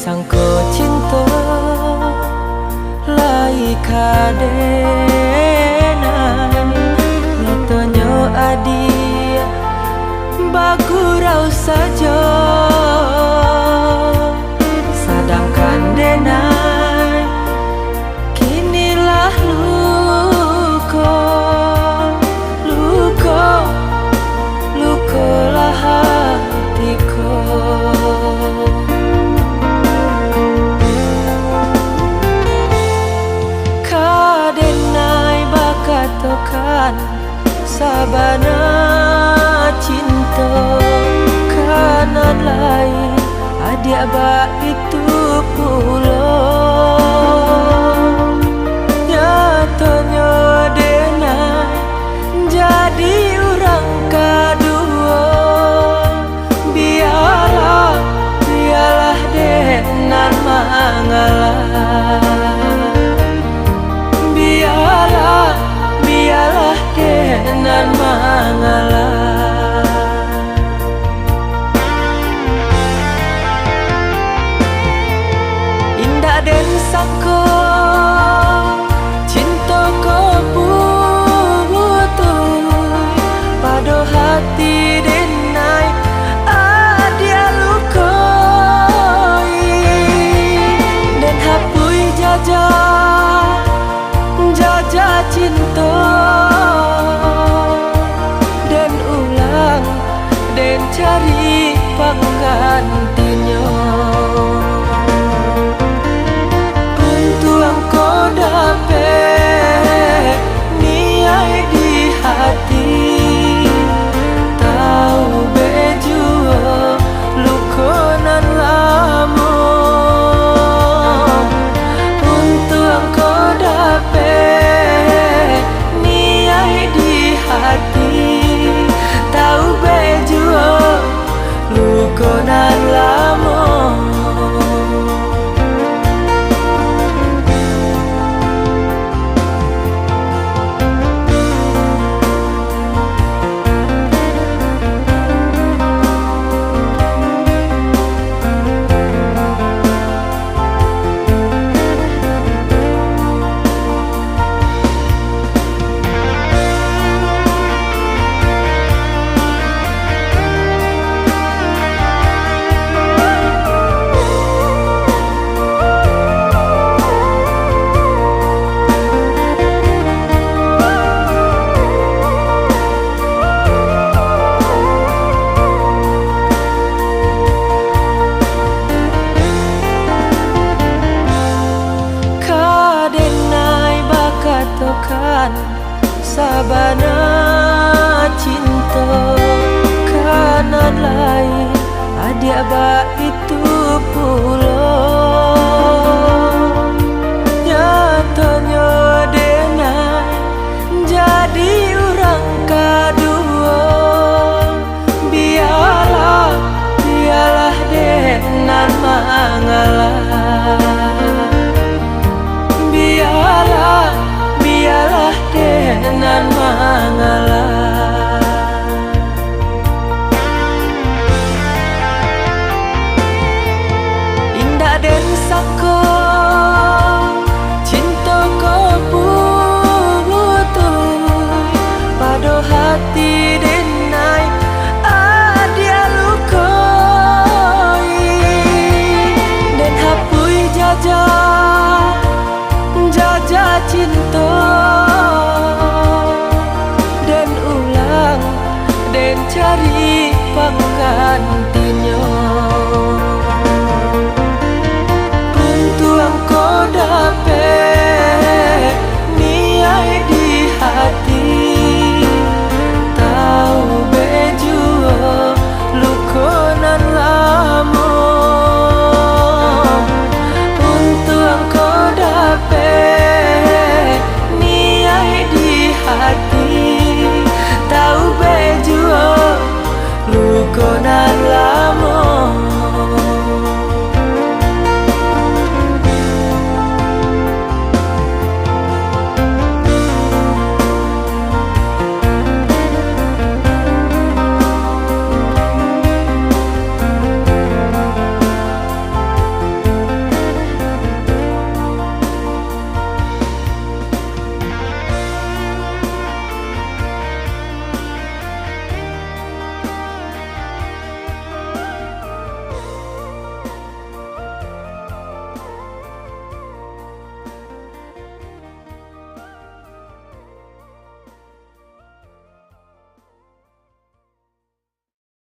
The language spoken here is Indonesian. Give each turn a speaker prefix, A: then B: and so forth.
A: sangko cinta lai kadenan nyatanya adia bagurau saja sedangkan denai kinilah lukolah hatiku. Kadenai bakatokan sabana cinta kanan lain adik ba itu pulang nyatanya denai jadi orang kedua. Biarlah denan mengalah, biarlah denan mengalah. Indah den sangko cinta kau butuh pada hati denai adia lukoi den hapui jajah cinta dan ulang dan cari penggantinya. Untuk engkau dapet niai di hati tahu bejua lukonan lama. Untuk engkau dapet niai di hati tahu bejua lukonan lama. Sabana cinta kanan lain adik ba itu pulang nyatanya denai jadi orang kedua. Biarlah denan mengalah,